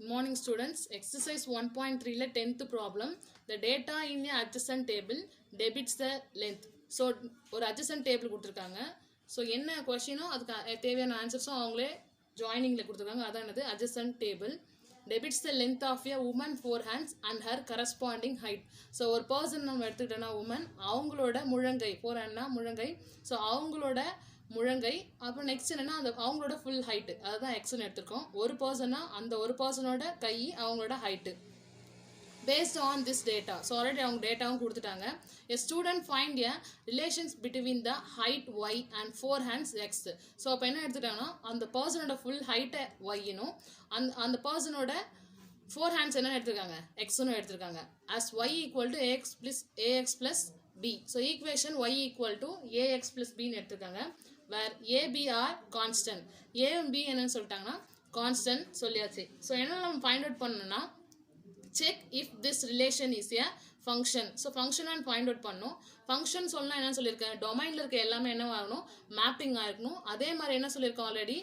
Good morning students. Exercise 1.3 la 10th problem. The data in a adjacent table debits the length. So ஒரு adjacent table கொடுத்திருக்காங்க. So என்ன கொஸ்டினோ அதுக்கு தேவையான ஆன்சர்ஸும் அவங்களே ஜாயினிங்ல கொடுத்திருக்காங்க. அதான் என்னது adjacent table debits the length of a woman 4 hands and her corresponding height. So ஒரு பர்சன் நம்ம எடுத்துக்கிட்டோம்னா woman அவங்களோட முழங்கை 4 handனா முழங்கை. So அவங்களோட முழங்கை அப்புறம் நெக்ஸ்ட் என்னன்னா அந்த அவங்களோட ஃபுல் ஹைட்டு அதுதான் எக்ஸ்ன்னு எடுத்திருக்கோம். ஒரு பர்சனா அந்த ஒரு பர்சனோட கை அவங்களோட height based on this data. So already அவங்க டேட்டாவும் கொடுத்துட்டாங்க. A student find a relations between the height y and 4 hands x. So அப்போ என்ன எடுத்துட்டாங்கன்னா அந்த பர்சனோட ஃபுல் ஹைட்டை ஒய்னும் அந்த பர்சனோட 4 hands என்ன எடுத்திருக்காங்க எக்ஸ்னு எடுத்திருக்காங்க. as y equal to ax plus b. So equation y equal to ax plus b ன்னு எடுத்திருக்காங்க. where a b are constant. a and b என்னன்னு சொல்லிட்டாங்கன்னா constant சொல்லியாச்சு. ஸோ என்ன நம்ம ஃபைண்ட் அவுட் பண்ணணும்னா check if this relation is a function. So function and find out பண்ணணும். function சொல்லலாம் என்ன சொல்லியிருக்கேன் டொமைனில் இருக்க எல்லாமே என்ன ஆகணும் மேப்பிங் ஆகிருக்கணும். அதே மாதிரி என்ன சொல்லியிருக்கோம் ஆல்ரெடி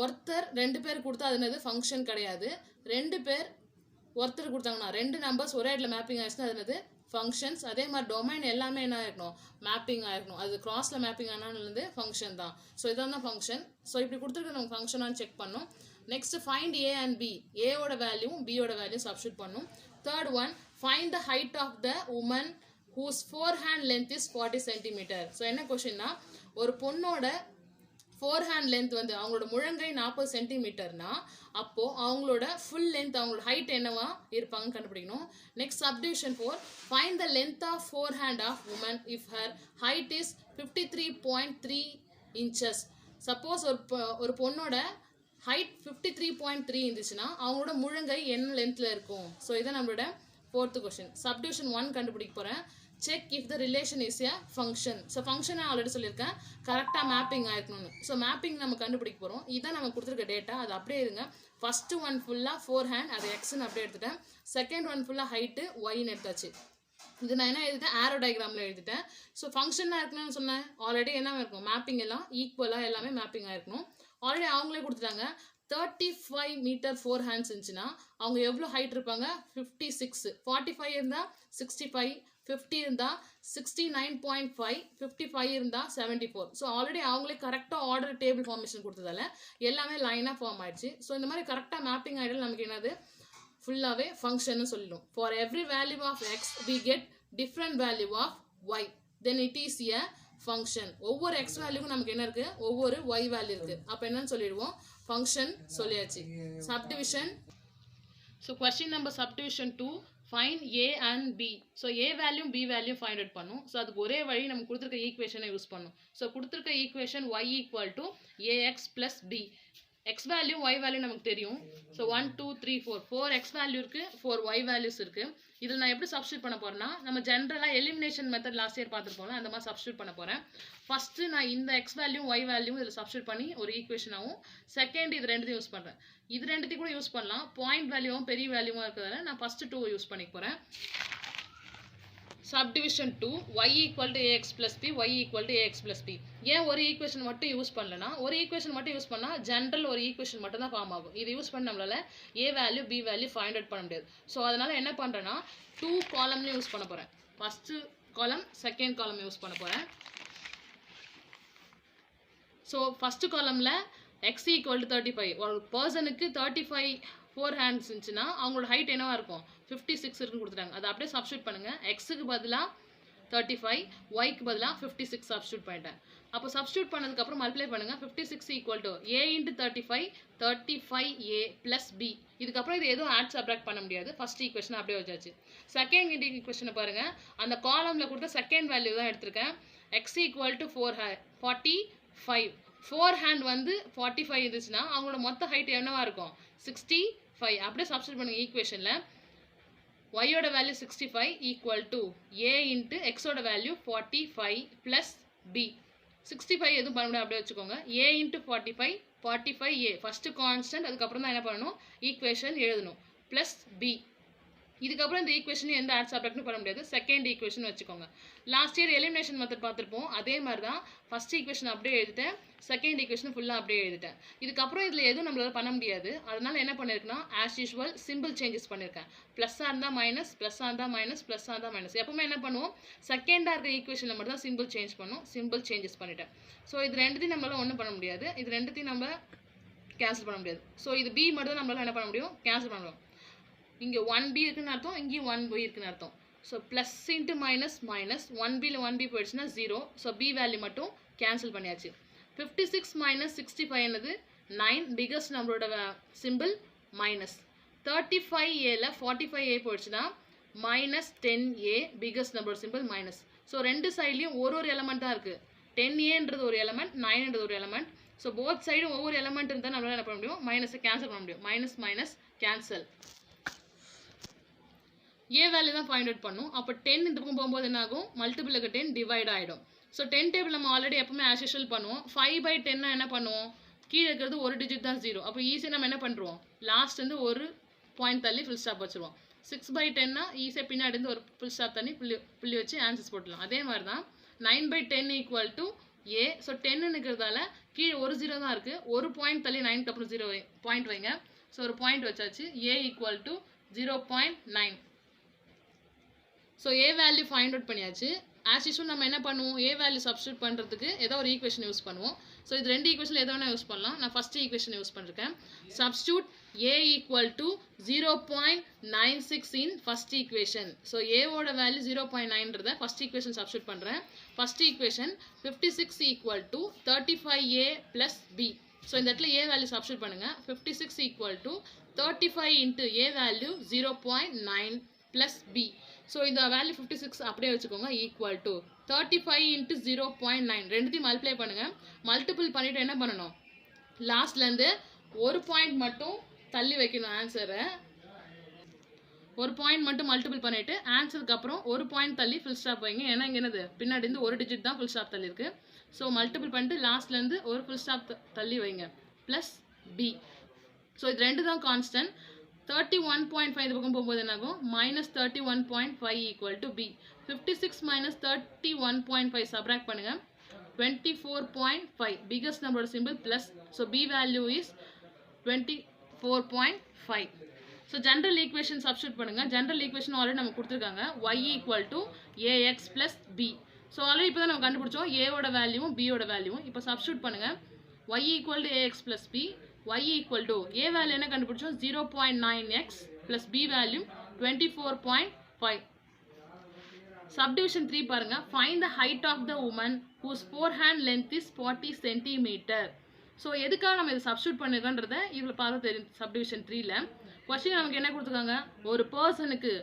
ஒருத்தர் 2 பேர் கொடுத்தா அது என்னது ஃபங்க்ஷன் கிடையாது. 2 பேர் ஒருத்தர் கொடுத்தாங்கன்னா 2 நம்பர்ஸ் ஒரே இடத்துல மேப்பிங் ஆயிடுச்சுன்னா அது என்னது ஃபங்க்ஷன்ஸ். அதே மாதிரி டொமைன் எல்லாமே என்ன ஆகிருக்கணும் மேப்பிங் ஆகிருக்கணும். அது கிராஸில் மேப்பிங் ஆனாலும் ஃபங்க்ஷன் தான். ஸோ இதான் தான் ஃபங்க்ஷன். ஸோ இப்படி கொடுத்துருக்க நம்ம ஃபங்க்ஷனான்னு செக் பண்ணணும். Next find A and B. ஏவோட வேல்யூ பியோட வேல்யூ சப்ஸ்டியூட் பண்ணும். Third one find the height of the woman whose 4 hand length is 40 centimeter. So என்ன கொஸ்டின்னா ஒரு பொண்ணோட 4 hand length வந்து அவங்களோட முழங்கை 40 சென்டிமீட்டர்னா அப்போ அவங்களோட ஃபுல் லென்த் அவங்களோட ஹைட் என்னவா இருப்பாங்கன்னு கண்டுபிடிக்கணும். Next subdivision 4 find the length of 4 hand of woman if her height is 53.3 inches. Suppose ஒரு பொண்ணோட ஹைட் 53.3 இருந்துச்சுன்னா அவங்களோட முழங்கை என்ன லென்த்தில் இருக்கும். ஸோ இதை நம்மளோட 4th கொஸ்டின். சப்டிவிஷன் 1 கண்டுபிடிக்க போகிறேன். Check if the relation is a function. So ஃபங்க்ஷனை ஆல்ரெடி சொல்லியிருக்கேன் கரெக்டாக மேப்பிங் ஆயிருக்கணும்னு. ஸோ மேப்பிங் நம்ம கண்டுபிடிக்க போகிறோம். இதான் நம்ம கொடுத்துருக்க டேட்டா அது அப்படியே இருங்க. ஃபஸ்ட்டு ஒன் ஃபுல்லாக 4 hand அது எக்ஸ்ன்னு அப்படியே எடுத்துட்டேன். செகண்ட் ஒன் ஃபுல்லாக ஹைட்டு ஒய்ன்னு எடுத்தாச்சு. இது நான் என்ன எழுதிட்டேன் ஆரோ டயக்ராமில் எழுதிட்டேன். ஸோ ஃபங்க்ஷனாக இருக்கணும்னு சொன்னேன் ஆல்ரெடி என்ன இருக்கும் மேப்பிங் எல்லாம் ஈக்குவலாக எல்லாமே மேப்பிங் ஆயிருக்கணும். ஆல்ரெடி அவங்களே கொடுத்துட்டாங்க 35 meter 4 hands இருந்துச்சுன்னா அவங்க எவ்வளோ ஹைட் இருப்பாங்க 56. 45 இருந்தால் 65, 50 இருந்தால் 69.5, 55 இருந்தால் 74. ஸோ ஆல்ரெடி அவங்களே கரெக்டாக ஆர்டர் டேபிள் ஃபார்மேஷன் கொடுத்ததால எல்லாமே லைனாக ஃபார்ம் ஆயிடுச்சு. ஸோ இந்த மாதிரி கரெக்டாக மேப்பிங் ஆகிடும் நமக்கு என்னது ஃபுல்லாகவே ஃபங்க்ஷன்னு சொல்லிடும். For every value of X we get different value of Y then it is a function. ஒவ்வொரு எக்ஸ் வேல்யூக்கும் நமக்கு என்ன இருக்குது ஒவ்வொரு ஒய் வேல்யூ இருக்குது. அப்போ என்னன்னு சொல்லிடுவோம் ஃபங்க்ஷன் சொல்லியாச்சு. Subdivision. So question number subdivision 2 find A and B. So A value B value find out பண்ணும். ஸோ அதுக்கு ஒரே வழி நம்ம கொடுத்துருக்க ஈக்குவேஷனை யூஸ் பண்ணும். ஸோ கொடுத்துருக்க equation Y equal to a x plus B. X value Y value நமக்கு தெரியும். ஸோ 1 2 3 4 எக்ஸ் வேல்யூ இருக்குது 4 ஒய் வேல்யூஸ் இருக்குது. இதில் நான் எப்படி சப்ஸ்டியூட் பண்ண போகிறேன்னா நம்ம ஜென்ரலாக எலிமினேஷன் மெத்தட் லாஸ்ட் இயர் பார்த்துருப்போம்ல அந்த மாதிரி சப்ஸ்டியூட் பண்ண போகிறேன். ஃபஸ்ட்டு நான் இந்த எக்ஸ் வேல்யூ ஒய் வேல்யூ இதில் சப்ஸ்டியூட் பண்ணி ஒரு ஈக்குவேஷனாகவும் செகண்ட் இது ரெண்டுத்தையும் யூஸ் பண்ணுறேன். இது ரெண்டுத்தையும் கூட யூஸ் பண்ணலாம். பாயிண்ட் வேல்யூவும் பெரிய வேல்யூவும் இருக்கிறதால நான் ஃபஸ்ட்டு 2 யூஸ் பண்ணிக்க போகிறேன். Subdivision 2 y equal to ax plus b y equal to ax plus b. ஏன் ஒரு ஈக்குவேஷன் மட்டும் யூஸ் பண்ணலன்னா ஒரு ஈக்குவேஷன் மட்டும் யூஸ் பண்ணால் ஜென்ரல் ஒரு ஈக்குவேஷன் மட்டும் தான் ஃபார்ம் ஆகும். இது யூஸ் பண்ண நம்மளால A value B value find out பண்ண முடியாது. ஸோ அதனால் என்ன பண்ணுறேன்னா 2 காலம்லையும் யூஸ் பண்ண போகிறேன். ஃபஸ்ட்டு காலம் செகண்ட் காலம் யூஸ் பண்ண போகிறேன். ஸோ ஃபஸ்ட்டு காலமில் எக்ஸ் ஈக்குவல் டு 35. ஒரு பர்சனுக்கு 35 4 hands இருந்துச்சுன்னா அவங்களோட ஹைட் என்னவா இருக்கும் 56 இருக்குன்னு கொடுத்துட்டாங்க. அதை அப்படியே சப்ஸ்டியூட் பண்ணுங்கள். எக்ஸுக்கு பதிலாக 35 ஒய்க்கு பதிலாக 56 சப்ஸ்டியூட் பண்ணிட்டேன். அப்போ சப்ஸ்டியூட் பண்ணதுக்கப்புறம் மல்டிப்ளை பண்ணுங்கள். 56 equal to A into 35 A plus B. இதுக்கப்புறம் இது எதுவும் ஆட் சப்ராக்ட் பண்ண முடியாது. ஃபஸ்ட் ஈக்குவேஷன் அப்படியே வச்சாச்சு. செகண்ட் ஈக்குவேஷனை பாருங்கள். அந்த காலமில் கொடுத்த செகண்ட் வேல்யூ தான் எடுத்திருக்கேன். எக்ஸ் ஈக்குவல் டு 45 4 hand வந்து 45 இருந்துச்சுன்னா அவங்களோட மொத்த ஹைட் என்னவா இருக்கும் 65. அப்படியே சப்ஸ்டியூட் பண்ணுங்க ஈக்குவேஷனில். ஒய்யோட value 65 equal to A into எக்ஸோட வேல்யூ 45 ப்ளஸ் பி. 65 எதுவும் பண்ண முடியாது அப்படியே வச்சுக்கோங்க. A into 45 A first constant. அதுக்கப்புறம் தான் என்ன பண்ணணும் ஈக்குவேஷன் எழுதணும் ப்ளஸ் பி. இதுக்கப்புறம் இந்த ஈக்குவேஷன் எந்த ஆட் சப்ட்ராக்ட்னு பண்ண முடியாது. செகண்ட் ஈக்குவேஷன் வச்சுக்கோங்க. லாஸ்ட் இயர் எலிமினேஷன் மெத்தட் பார்த்துருப்போம். அதே மாதிரி தான் ஃபர்ஸ்ட் ஈக்குவேஷன் அப்படியே எழுதிட்டேன், செகண்ட் ஈக்குவேஷன் ஃபுல்லாக அப்படியே எழுதிட்டேன். இதுக்கப்புறம் இதில் எதுவும் நம்மளால பண்ண முடியாது. அதனால என்ன பண்ணியிருக்கேன்னா ஆஸ் யூஷுவல் சிம்பிள் சேஞ்சஸ் பண்ணியிருக்கேன். ப்ளஸ்ஸாக இருந்தால் மைனஸ், ப்ளஸ்ஸாக இருந்தால் மைனஸ், ப்ளஸ்ஸாக இருந்தால் மைனஸ். எப்பவுமே என்ன பண்ணுவோம், செகண்டாக இருக்க ஈக்குவேஷனில் மட்டும் தான் சிம்பிள் சேஞ்ச் பண்ணும். சிம்பிள் சேஞ்சஸ் பண்ணிட்டேன். ஸோ இது ரெண்டுத்தையும் நம்மளால ஒன்றும் பண்ண முடியாது. இது ரெண்டுத்தையும் நம்ம கேன்சல் பண்ண முடியாது. ஸோ இது பி மட்டும் தான் நம்மளால என்ன பண்ண முடியும், கேன்சல் பண்ண முடியும். இங்கே 1b இருக்குன்னு அர்த்தம், இங்கேயும் 1b இருக்குன்னு அர்த்தம். So plus into minus minus, 1bயில் 1b போயிடுச்சுன்னா 0. ஸோ பி வேல்யூ மட்டும் கேன்சல் பண்ணியாச்சு. 56 மைனஸ் 65 என்னது 9, பிகஸ்ட் நம்மளோட சிம்பிள் மைனஸ். 35aல 45a போயிடுச்சுன்னா மைனஸ் 10a, பிகஸ்ட் நம்மளோட சிம்பிள் மைனஸ். ஸோ ரெண்டு சைட்லையும் ஒரு எலமெண்ட் தான் இருக்குது. 10aன்றது ஒரு எலமெண்ட், 9ன்றது ஒரு எலமெண்ட். ஸோ போத் சைடும் ஒவ்வொரு எலமெண்ட் இருந்தால் நம்மளால் என்ன பண்ண முடியும், மைனஸை கேன்சல் பண்ண முடியும். Minus minus cancel. A value தான் ஃபைண்ட் அவுட் பண்ணும். அப்போ 10 இந்த பக்கம் போகும்போது என்ன ஆகும், மல்டிபிளுக்கு 10 டிவைட் ஆகிடும். ஸோ 10 டேபிள் நம்ம ஆல்ரெடி எப்பவுமே ஆஸ் யூஷுவல் பண்ணுவோம். 5/10 என்ன பண்ணுவோம், கீழே இருக்கிறது ஒரு டிஜிட் தான் 0. அப்போ ஈஸியாக நம்ம என்ன பண்ணுறோம், லாஸ்ட் வந்து ஒரு பாயிண்ட் தள்ளி ஃபுல் ஸ்டாப் வச்சுருவோம். 6/10 ஈஸியாக பின்னாடி இருந்து ஒரு ஃபுல் ஸ்டாப் தண்ணி புள்ளி வச்சு ஆன்சர்ஸ் போட்டுடலாம். அதே மாதிரி தான் 9/10 ஈக்குவல் டு ஏ. ஸோ 10 இருக்கிறதால கீழே ஒரு 0 தான் இருக்குது. ஒரு பாயிண்ட் தள்ளி 9க்கு அப்புறம் 0 பாயிண்ட் வைங்க. ஸோ ஒரு பாயிண்ட் வச்சாச்சு. A equal to 0.9. So A value find out பண்ணியாச்சு. ஆஸ் யூஷுவல் நம்ம என்ன பண்ணுவோம், ஏ வேல்யூ சப்ஸ்டியூட் பண்ணுறதுக்கு ஏதோ ஒரு ஈக்குவேஷன் யூஸ் பண்ணுவோம். ஸோ இது ரெண்டு ஈக்குவேஷன் எதோ வேணால் யூஸ் பண்ணலாம். நான் ஃபர்ஸ்ட் ஈக்குவேஷன் யூஸ் பண்ணிருக்கேன். Substitute A equal to 0.96 in first equation. So ஏவோட வேல்யூ 0.9ன்றதை ஃபர்ஸ்ட் ஈக்குவேஷன் சப்ஸ்டியூட் பண்ணுறேன். First equation 56 equal to 35a plus B. So இந்த இடத்துல ஏ வேல்யூ சப்ஸ்டியூட் பண்ணுங்கள். 56 equal to 35 into A value 0.9 plus B. So இந்த value 56 அப்படியே வச்சுக்கோங்க. Equal to 35 into 0.9 ரெண்டுத்தையும் மல்டிப்ளை பண்ணுங்கள். மல்டிபிள் பண்ணிவிட்டு என்ன பண்ணணும், லாஸ்ட்லேருந்து ஒரு பாயிண்ட் மட்டும் தள்ளி வைக்கணும் ஆன்சரை. ஒரு பாயிண்ட் மட்டும் மல்டிபிள் பண்ணிவிட்டு ஆன்சருக்கு அப்புறம் ஒரு பாயிண்ட் தள்ளி ஃபுல் ஸ்டாப் வைங்க. ஏன்னா இங்கே என்னது, பின்னாடி இருந்து ஒரு டிஜிட் தான் ஃபுல் ஸ்டாப் தள்ளி இருக்குது. ஸோ மல்டிபிள் பண்ணிட்டு லாஸ்ட்லேருந்து ஒரு ஃபுல் ஸ்டாப் தள்ளி வைங்க. Plus B. ஸோ இது ரெண்டு தான் கான்ஸ்டன்ட். 31.5 இந்த பக்கம் போகும்போது என்ன ஆகும், minus 31.5 equal to B. 56 minus 31.5 subtract பண்ணுங்க. 24.5 பிகஸ்ட் நம்மளோட simple plus. So B value is 24.5. So general equation substitute பண்ணுங்க. ஜென்ரல் ஈக்குவேஷன் ஆல்ரெடி நம்ம கொடுத்துருக்காங்க. y equal to a x plus B. So already இப்போ தான் நம்ம கண்டுபிடிச்சோம் ஏவோட வேல்யூவும் பியோட வேல்யூவும். இப்போ சப்ஸ்டியூட் பண்ணுங்க. y equal to a x plus B. y equal to a value என்ன கண்டுபிடிச்சோம் 0.9x plus b value 24.5. subdivision 3 பாருங்க. find the height of the woman whose forehand length is 40 cm. So எதுக்காக நம்ம இதை சப்ஸ்டியூட் பண்ணிருக்கோன்றத இதில் பார்த்து தெரியும். சப்டிவிஷன் 3ல கொஸ்டின் நமக்கு என்ன கொடுத்துருக்காங்க, ஒரு பர்சனுக்கு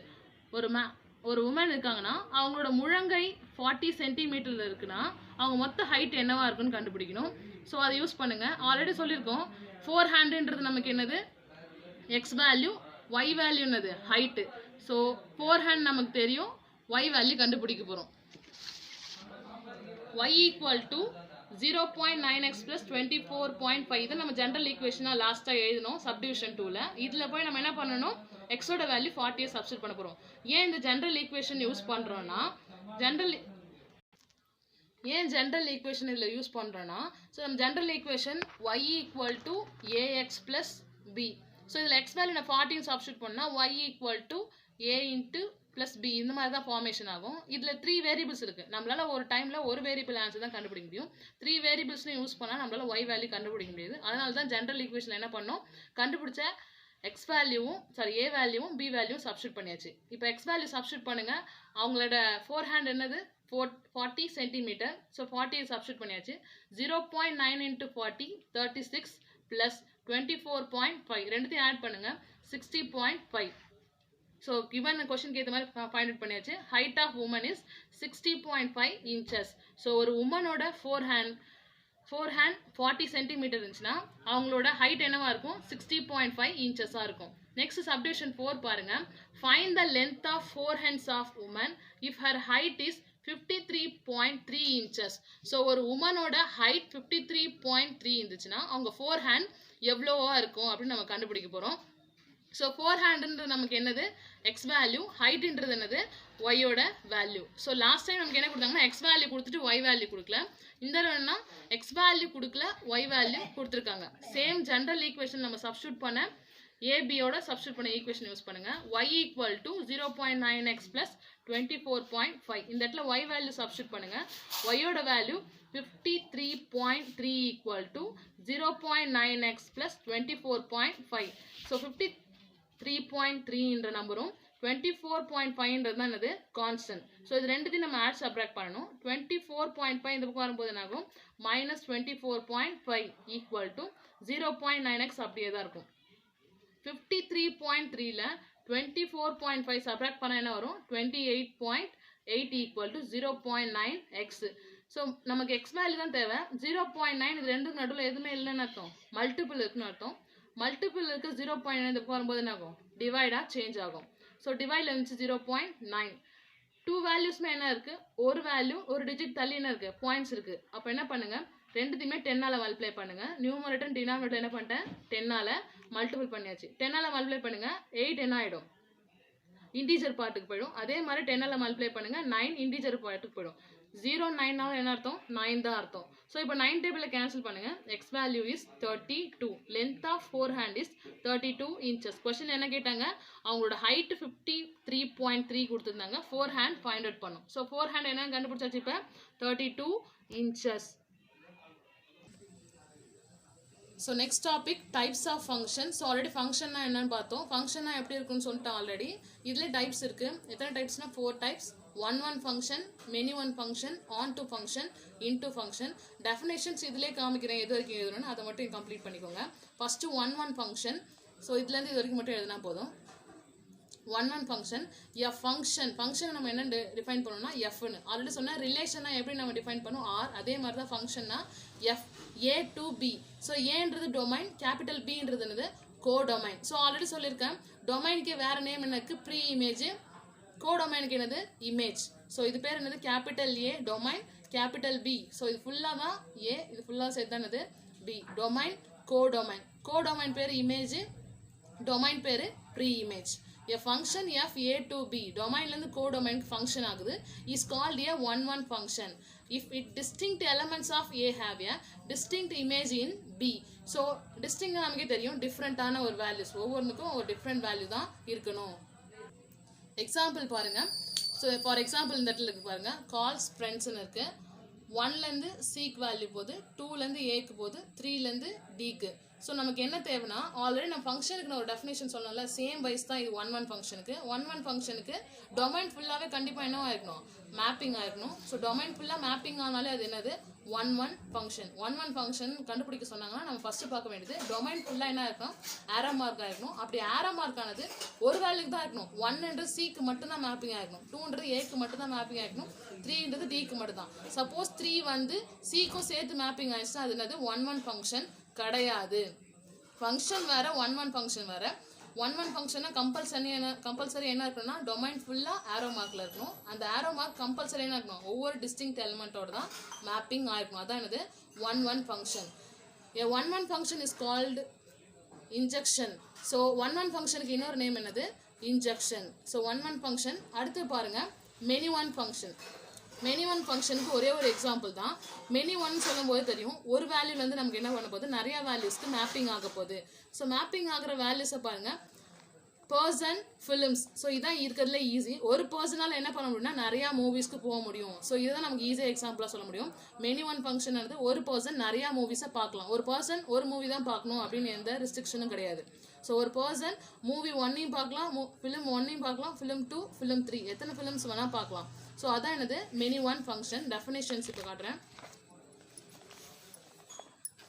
ஒரு உமன் இருக்காங்கன்னா அவங்களோட முழங்கை 40 சென்டிமீட்டரில் இருக்குன்னா அவங்க மொத்த ஹைட் என்னவா இருக்குன்னு கண்டுபிடிக்கணும். ஸோ அதை யூஸ் பண்ணுங்க. ஆல்ரெடி சொல்லியிருக்கோம், ஃபோர் ஹேண்டுன்றது நமக்கு என்னது எக்ஸ் வேல்யூ, ஒய் வேல்யூ என்னது ஹைட்டு. ஸோ ஃபோர் ஹேண்ட் நமக்கு தெரியும், ஒய் வேல்யூ கண்டுபிடிக்க போகிறோம். Y equal to 0.9x plus 24.5. இதை நம்ம ஜென்ரல் ஈக்குவேஷனாக லாஸ்ட்டாக எழுதணும் சப்டிவிஷன் 2ல. இதில் போய் நம்ம என்ன பண்ணணும், எக்ஸோட வேல்யூ 40 சப்ஸ்டியூட் பண்ண போகிறோம். ஏன் இந்த ஜென்ரல் ஈக்குவேஷன் யூஸ் பண்ணுறோன்னா, ஏன் ஜென்ரல் ஈக்குவேஷன் இதில் யூஸ் பண்ணுறோன்னா, ஸோ நம்ம general equation y equal to a x plus B. So இதில் எக்ஸ் வேல்யூ நான் 40 சப்ஸ்டியூட் பண்ணால் y equal to A into plus B இந்த மாதிரி தான் ஃபார்மேஷன் ஆகும். இதில் 3 வேரியபிள்ஸ் இருக்குது. நம்மளால் ஒரு டைமில் ஒரு வேரியபிள் ஆன்சர் தான் கண்டுபிடிக்க முடியும். 3 வேரியபிள்ஸ்னு யூஸ் பண்ணால் நம்மளால் y வேல்யூ கண்டுபிடிக்க முடியாது. அதனால தான் ஜென்ரல் ஈக்குவேஷன் என்ன பண்ணோம், கண்டுபிடிச்ச எக்ஸ் வேல்யூவும் ஏ வேல்யூவும் பி வேல்யூவும் சப்ஸ்டியூட் பண்ணியாச்சு. இப்போ எக்ஸ் வேல்யூ சப்ஸ்டியூட் பண்ணுங்கள். அவங்களோட ஃபோர் ஹேண்ட் என்னது 40 சென்டிமீட்டர். ஸோ 40 சப்ஸ்டியூட் பண்ணியாச்சு. 0.9 இன்ட்டு 40 36 ப்ளஸ் 24.5 ரெண்டுத்தையும் ஆட் பண்ணுங்கள் 60.5. ஸோ கிவன் கொஸ்டினுக்கு ஏற்ற மாதிரி ஃபைண்ட் அவுட் பண்ணியாச்சு. Height of woman is 60.5 inches. So ஒரு உமனோட ஃபோர் ஹேண்ட் 40 சென்டிமீட்டர் இருந்துச்சுன்னா அவங்களோட ஹைட் என்னவா இருக்கும் 60.5 inches இருக்கும். நெக்ஸ்ட் சப்டிவிஷன் 4 பாருங்க. Find the length of four hands of woman if her height is 53.3 inches. So ஒரு உமனோட ஹைட் 53.3 இருந்துச்சுன்னா அவங்க ஃபோர் ஹேண்ட் எவ்வளோவா இருக்கும் அப்படின்னு நம்ம கண்டுபிடிக்க போகிறோம். ஸோ ஃபோர் ஹேண்டுன்றது நமக்கு என்னது எக்ஸ் வேல்யூ, ஹைட்டுன்றது என்னது ஒய்யோட வேல்யூ. ஸோ லாஸ்ட் டைம் நமக்கு என்ன கொடுத்தாங்கன்னா எக்ஸ் வேல்யூ கொடுத்துட்டு ஒய் வேல்யூ கொடுக்கல. இந்த வேணும்னா எக்ஸ் வேல்யூ கொடுக்கல ஒய் வேல்யூ கொடுத்துருக்காங்க. சேம் ஜென்ரல் ஈக்குவேஷன் நம்ம சப்ஸ்டியூட் பண்ண ஏபியோட சப்ஸ்டியூட் பண்ண ஈக்குவேஷன் யூஸ் பண்ணுங்க. y equal to 0.9x + 24.5. இந்த இடத்துல y வேல்யூ சப்ஸ்டியூட் பண்ணுங்க. ஒய்யோட value 53.3 equal to 0.9x + 24.5. So 53.3ன்ற நம்பரும் 24.5ன்றது தான் என்னது கான்ஸ்டன்ட். ஸோ இது ரெண்டுத்தையும் நம்ம ஆட் சப்ராக்ட் பண்ணணும். 24.5 இந்த பக்கம் வரும்போது என்ன ஆகும் -24.5 ஈக்குவல் டு 0.9x அப்படியே தான் இருக்கும். 53.3ல 24.5 சப்ராக்ட் பண்ண என்ன வரும் 28.8 ஈக்குவல் டு 0.9x. ஸோ நமக்கு எக்ஸ் வேல்யூ தான் தேவை. 0.9 இது ரெண்டுக்கு நடுவில் எதுவுமே இல்லைன்னு அர்த்தம், மல்டிபிள் இருக்குன்னு அர்த்தம். மல்டிபிள் இருக்கு 0.9 இந்த பக்கம் வரும்போது என்ன ஆகும் டிவைடாக சேஞ்ச் ஆகும். ஸோ டிவைடில் இருந்துச்சு 0.9. டூ வேல்யூஸ்மே என்ன இருக்குது, ஒரு வேல்யூ ஒரு டிஜிட் தள்ளி என்ன இருக்குது பாயிண்ட்ஸ் இருக்குது. அப்போ என்ன பண்ணுங்கள் ரெண்டுத்தையுமே 10ஆல் மல்டிப்ளை பண்ணுங்கள். நியூமரேட்டர் டினாமினேட்டர் என்ன பண்ணிட்டேன் 10ஆல் மல்டிபிள் பண்ணியாச்சு. 10ஆல் மல்டிப்ளை பண்ணுங்கள் 8 என்ன ஆகிடும் இன்டீஜர் பார்ட்டுக்கு போயிடும். அதே மாதிரி 10ஆல் மல்டிப்ளை பண்ணுங்கள் 9 இன்டீஜர் பார்ட்டுக்கு போயிடும். 0 9 என்ன அர்த்தம் 9 தான் அர்த்தம். ஸோ இப்போ 9 டேபிளில் கேன்சல் பண்ணுங்கள். X value is 32. Length of four hand is 32 inches. Question என்ன கேட்டாங்க, அவங்களோட ஹைட் 53.3 கொடுத்துருந்தாங்க. ஃபோர் ஹேண்ட் ஃபைண்ட் அவுட் பண்ணும். ஸோ ஃபோர் ஹேண்ட் என்ன கண்டுபிடிச்சாச்சு இப்போ 32 inches. So next topic types of function. So already ஃபங்க்ஷன்னா என்னன்னு பார்த்தோம். ஃபங்க்ஷன்னா எப்படி இருக்குன்னு சொல்லிட்டு ஆல்ரெடி இதில் டைப்ஸ் இருக்குது. எத்தனை டைப்ஸ்னால் 4 types. One function, many one function, on to function, into function. Definitions இதிலே காமிக்கிறேன் எது வரைக்கும் எழுதணும்னு அதை மட்டும் கம்ப்ளீட் பண்ணிக்கோங்க. First one function. ஸோ இதுலேருந்து இது வரைக்கும் மட்டும் எழுதினா போதும். One function a function. Function நம்ம என்ன டிஃபைன் பண்ணோம்னா எஃப்னு ஆல்ரெடி சொன்னால். ரிலேஷனா எப்படி நம்ம டிஃபைன் பண்ணோம் ஆர். அதே மாதிரி தான் ஃபங்க்ஷன்னா F A to B. So ஏன்றது டொமைன், கேபிட்டல் பின்றது என்னது கோடொமைன். ஸோ ஆல்ரெடி சொல்லியிருக்கேன் டொமைனுக்கு வேறு நேம் என்ன இருக்குது ப்ரீ இமேஜ், கோடொமைனுக்கு என்னது இமேஜ். ஸோ இது பேர் என்னது capital A domain, capital B. So இது ஃபுல்லாக தான் ஏ, இது ஃபுல்லாக சேர்த்து தான் என்னது பி. Domain codomain. கோடொமைன் பேர் இமேஜ், டொமைன் பேர் preimage. A function f a to b டொமைன்லேருந்து கோடொமைன் ஃபங்க்ஷன் ஆகுது is called a one function if it distinct elements of a have a distinct image in b. So distinct நமக்கே தெரியும் டிஃப்ரெண்ட்டான ஒரு values, ஒவ்வொன்றுக்கும் ஒரு different value தான் இருக்கணும். எக்ஸாம்பிள் பாருங்கள். ஸோ ஃபார் எக்ஸாம்பிள் இந்த இடத்துல இருக்கு பாருங்கள், கால்ஸ் ஃப்ரெண்ட்ஸ்னு இருக்குது. 1லேருந்து சிக்கு வேல்யூ போகுது, 2லேருந்து ஏக்கு போகுது, 3லேருந்து டிக்கு. ஸோ நமக்கு என்ன தேவைன்னா ஆல்ரெடி நம்ம ஃபங்க்ஷனுக்கு நான் ஒரு டெஃபினேஷன் சொல்லணும்ல, சேம் வைஸ் தான் இது ஒன் ஃபங்க்ஷனுக்கு. ஒன் ஃபங்க்ஷனுக்கு டொமைன் ஃபுல்லாகவே கண்டிப்பாக என்னவா இருக்கணும் மேப்பிங் ஆகிருக்கணும். ஸோ டொமைன் ஃபுல்லாக மேப்பிங் ஆனாலே அது என்னது ஒன் ஃபங்க்ஷன். ஒன் ஃபங்க்ஷன் கண்டுபிடிக்க சொன்னாங்கன்னா நம்ம ஃபஸ்ட்டு பார்க்க வேண்டியது டொமைன் ஃபுல்லாக என்ன இருக்கணும் ஆரோ மார்க் ஆகிருக்கணும். அப்படி ஆரோ மார்க் ஆனது ஒரு வேல்யூக்கு தான் இருக்கணும். 1ன்றது சிக்கு மட்டும்தான் மேப்பிங் ஆகிருக்கணும், 2ன்றது ஏக்கு மட்டும்தான் மேப்பிங் ஆகிருக்கணும், 3ன்றது டிக்கு மட்டும் தான். சப்போஸ் 3 வந்து சிக்கும் சேர்த்து மேப்பிங் ஆயிடுச்சுன்னா அது என்னது ஒன் ஃபங்க்ஷன் கிடையாது. ஃபங்க்ஷன் வேறு, ஒன் ஃபங்க்ஷன் வேறு. ஒன் ஃபங்க்ஷன்னா கம்பல்சரி என்ன இருக்கணும்னா டொமைன் ஃபுல்லாக ஆரோ மார்க்கில் இருக்கணும். அந்த ஆரோ மார்க் கம்பல்சரி என்ன இருக்கணும் ஒவ்வொரு டிஸ்டிங்க்ட் எலிமெண்ட்டோட தான் மேப்பிங் ஆகிருக்கணும். அதான் என்னது one function. A one function is called injection. So one ஃபங்க்ஷனுக்கு இன்னொரு நேம் என்னது இன்ஜெக்ஷன். So one function. அடுத்து பாருங்கள் many one function. Many one ஃபங்க்ஷனுக்கு ஒரே ஒரு எக்ஸாம்பிள் தான். மெனி ஒன் சொல்லும்போது தெரியும் ஒரு வேல்யூலேருந்து நமக்கு என்ன பண்ண போகுது நிறையா வேல்யூஸ்க்கு மேப்பிங் ஆக போகுது. ஸோ மேப்பிங் ஆகிற வேல்யூஸை பாருங்கள் பர்சன், ஃபிலிம்ஸ். ஸோ இதான் இருக்கிறதுல ஈஸி. ஒரு பர்சனால் என்ன பண்ண முடியும்னா நிறையா மூவிஸ்க்கு போக முடியும். ஸோ இதுதான் நமக்கு ஈஸியாக எக்ஸாம்பிளாக சொல்ல முடியும். மெனி ஒன் ஃபங்க்ஷன் வந்து ஒரு பர்சன் நிறையா மூவிஸை பார்க்கலாம். ஒரு பர்சன் ஒரு மூவி தான் பார்க்கணும் அப்படின்னு எந்த ரெஸ்ட்ரிக்ஷனும் கிடையாது. ஸோ ஒரு பர்சன் மூவி 1ஐயும் பார்க்கலாம், ஃபிலிம் 1ஐயும் பார்க்கலாம், ஃபிலிம் 2, ஃபிலிம் 3 எத்தனை ஃபிலிம்ஸ் வேணால் பார்க்கலாம். ஸோ அதான் என்னது மெனி ஒன் ஃபங்க்ஷன். டெஃபினேஷன்ஸ் இப்போ காட்டுறேன்.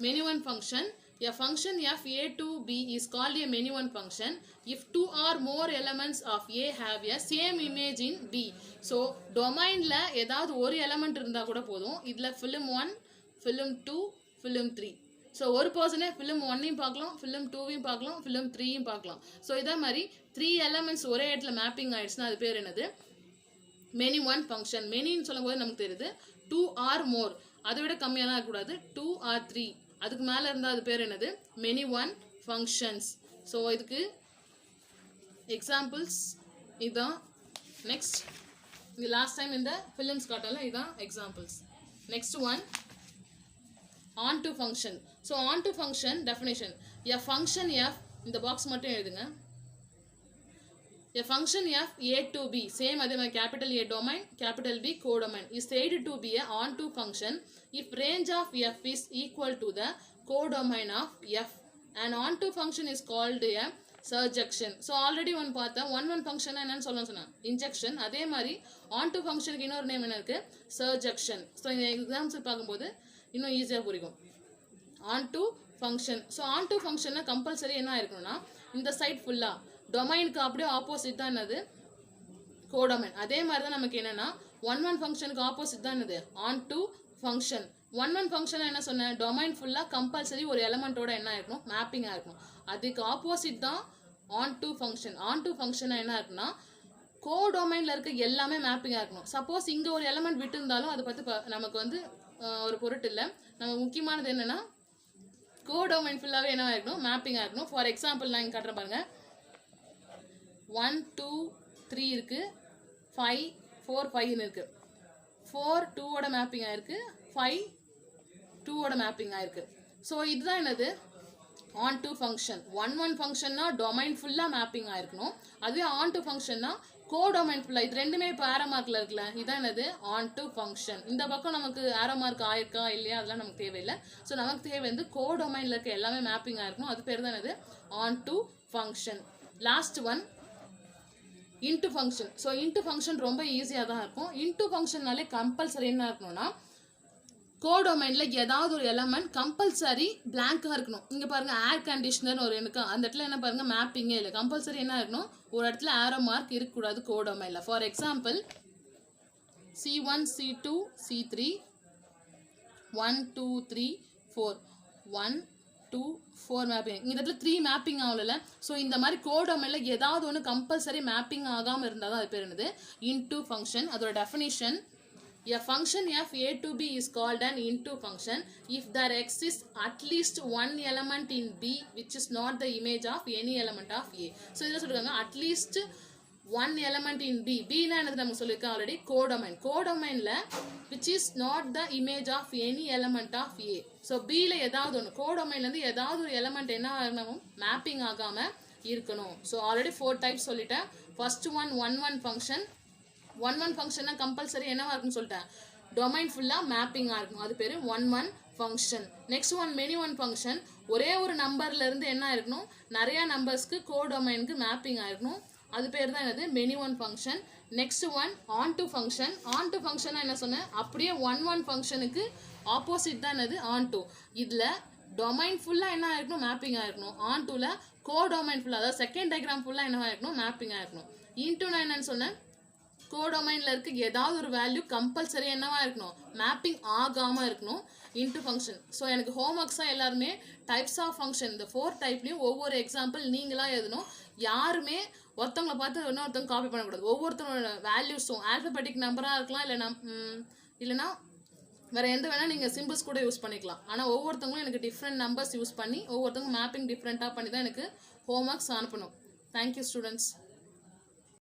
Many one function a function f a to b is called a many one function if 2 or more elements of a have a same image in b. So டொமைனில் ஏதாவது ஒரு element இருந்தால் கூட போதும். இதில் film 1, film 2, film 3. So ஒரு பர்சனே film 1ஐயும் பார்க்கலாம், film 2ஐயும் பார்க்கலாம், ஃபிலிம் 3ஐயும் பார்க்கலாம். ஸோ இதே மாதிரி 3 எலமெண்ட்ஸ் ஒரே இடத்துல மேப்பிங் ஆயிடுச்சுன்னா அது பேர் என்னது மெனி ஒன் ஃபங்க்ஷன். மெனின்னு சொல்லும்போது நமக்கு தெரியுது 2 or more, அதை விட கம்மியாக தான் இருக்கக்கூடாது. 2 or 3 அதுக்கு மேலே இருந்தால் அது பேர் என்னது மெனி ஒன் ஃபங்க்ஷன்ஸ். ஸோ இதுக்கு எக்ஸாம்பிள்ஸ் இதான். நெக்ஸ்ட் இந்த லாஸ்ட் டைம் இந்த ஃபிலிம்ஸ் காட்டல, இதான் examples. Next one onto function. So onto function definition. a function f, இந்த பாக்ஸ் மட்டும் எழுதுங்க. a function f a to b, same அதே மாதிரி capital A domain, capital B codomain, is said to be a onto function if range of f is equal to the codomain of f. An onto function is called a surjection. So already one பார்த்தேன், one function என்னன்னு சொன்னேன், injection. அதே மாதிரி onto ஃபங்க்ஷனுக்கு இன்னொரு name என்ன இருக்கு, surjection. So இந்த எக்ஸாம்பிள் பார்க்கும்போது இன்னும் ஈஸியாக புரியும். onto function. ஸோ onto ஃபங்க்ஷன்னா கம்பல்சரி என்ன இருக்கணும்னா இந்த சைட் ஃபுல்லாக டொமைனுக்கு அப்படியே ஆப்போசிட் தான் என்னது, கோடொமைன். அதே மாதிரி தான் நமக்கு என்னன்னா ஒன் ஃபங்க்ஷனுக்கு ஆப்போசிட் தான் என்னது, onto ஃபங்க்ஷன். ஒன் ஃபங்க்ஷன் என்ன சொன்னேன், டொமைன் ஃபுல்லாக கம்பல்சரி ஒரு எலமெண்ட்டோட என்ன இருக்கணும், மேப்பிங்காக இருக்கணும். அதுக்கு ஆப்போசிட் தான் onto ஃபங்க்ஷன். onto ஃபங்க்ஷன் என்ன இருக்குன்னா கோடொமைனில் இருக்க எல்லாமே மேப்பிங்காக இருக்கணும். சப்போஸ் இங்கே ஒரு எலமெண்ட் விட்டு இருந்தாலும் அதை பற்றி நமக்கு வந்து ஒரு பொருட்டு இல்லை. நமக்கு முக்கியமானது என்னன்னா கோடொமைன் ஃபுல்லாகவே என்ன இருக்கணும், மேப்பிங்காக இருக்கணும். ஃபார் எக்ஸாம்பிள் நான் இங்கே காட்டுறேன் பாருங்க, 1 2 3 இருக்கு, 5 4 5 இருக்கு. 4 2 மேப்பிங் ஆயிருக்கு, 5 2 மேப்பிங் ஆயிருக்கு. ஸோ இதுதான் என்னது onto ஃபங்க்ஷன். ஒன் ஃபங்க்ஷன்னா டொமைன் ஃபுல்லாக மேப்பிங் ஆயிருக்கணும். அதுவே onto ஃபங்க்ஷன்னா கோடொமைன் ஃபுல்லாக. இது ரெண்டுமே இப்போ ஆரோ மார்க்கில் இருக்குல்ல, இதான் என்னது onto ஃபங்க்ஷன். இந்த பக்கம் நமக்கு ஆரோ மார்க் ஆயிருக்கா இல்லையா அதெல்லாம் நமக்கு தேவையில்லை. ஸோ நமக்கு தேவை வந்து கோடொமைனில் இருக்க எல்லாமே மேப்பிங் ஆயிருக்கணும். அது பேர் தான் என்னது onto function. Last one into function. So into function ரொம்ப ஈஸியாக தான் இருக்கும். இன்ட்டு ஃபங்க்ஷன்னாலே கம்பல்சரி என்ன இருக்கணும்னா கோடொமைனில் ஏதாவது ஒரு எலமெண்ட் கம்பல்சரி பிளாங்காக இருக்கணும். இங்கே பாருங்கள் ஏர் கண்டிஷனர் ஒரு எனக்கு அந்த இடத்துல என்ன பாருங்கள் மேப்பிங்கே இல்லை. கம்பல்சரி என்ன இருக்கணும், ஒரு இடத்துல ஆரோ மார்க் இருக்கக்கூடாது கோடொமைனில். For example C1 C2 C3 1 2 3 4 1 2 4 mapping. இந்த இடத்துல 3 மேப்பிங் ஆகல. ஸோ இந்த மாதிரி கோடொமைனில் ஏதாவது ஒன்று கம்பல்சரி மேப்பிங் ஆகாமல் இருந்தால் தான் அது பேர் என்னது இன்ட்டு ஃபங்க்ஷன். அதோட definition, a function f a to b is called an into function if there exists at least one element in b which is not the image of any element of a. So இதில் சொல்லிருக்காங்க at least one element in b. b னா என்னது நமக்கு சொல்லியிருக்கேன் already, codomain. கோடொமைனில் which is not the image of any element of a. So bல ஏதாவது ஒன்று கோடொமைன்லேருந்து ஏதாவது ஒரு எலமெண்ட் என்ன ஆகணும், மேப்பிங் ஆகாமல் இருக்கணும். ஸோ ஆல்ரெடி 4 டைப்ஸ் சொல்லிட்டேன். First one function. ஒன் ஃபங்க்ஷன்னா கம்பல்சரி என்னவா இருக்குன்னு சொல்லிட்டேன், டொமைன் ஃபுல்லாக மேப்பிங்காக இருக்கும். அது பேர் one function. Next one many one function. ஒரே ஒரு நம்பர்லேருந்து என்ன இருக்கணும், நிறையா நம்பர்ஸ்க்கு கோடொமைனுக்கு மேப்பிங் ஆயிருக்கணும். அது பேர் தான் என்னது many one function. Next one onto function. onto ஃபங்க்ஷன்னா என்ன சொன்னேன், அப்படியே ஒன் ஃபங்க்ஷனுக்கு ஆப்போசிட் தான் என்னது onto. இதில் டொமைன் ஃபுல்லாக என்ன ஆயிருக்கணும், மேப்பிங் ஆயிருக்கணும். ontoல கோடொமைன் ஃபுல்லாக, அதாவது செகண்ட் டயக்ராம் ஃபுல்லாக என்ன ஆயிருக்கணும், மேப்பிங் ஆயிருக்கணும். இன்ட்டுனா என்னன்னு சொன்னேன், கோடொமைனில் இருக்க ஏதாவது ஒரு வேல்யூ கம்பல்சரி என்னவா இருக்கணும், மேப்பிங் ஆகாமல் இருக்கணும். Into function. ஸோ எனக்கு ஹோம் ஒர்க்ஸாக எல்லாருமே டைப்ஸ் ஆஃப் ஃபங்க்ஷன் இந்த 4 டைப்லையும் ஒவ்வொரு எக்ஸாம்பிள் நீங்களாக எழுதணும். யாருமே ஒருத்தவங்களை பார்த்து இன்னொருத்தவங்க காப்பி பண்ணக்கூடாது. ஒவ்வொருத்தவங்களோட வேல்யூஸும் ஆல்ஃபபெட்டிக் நம்பராக இருக்கலாம், இல்லைனா வேறு எந்த வேணால் நீங்கள் சிம்பிள்ஸ் கூட யூஸ் பண்ணிக்கலாம். ஆனால் ஒவ்வொருத்தவங்களும் எனக்கு டிஃப்ரெண்ட் நம்பர்ஸ் யூஸ் பண்ணி ஒவ்வொருத்தவங்க மேப்பிங் டிஃப்ரெண்ட்டாக பண்ணி தான் எனக்கு ஹோம் ஒர்க்ஸ் அனுப்பணும். Thank you students.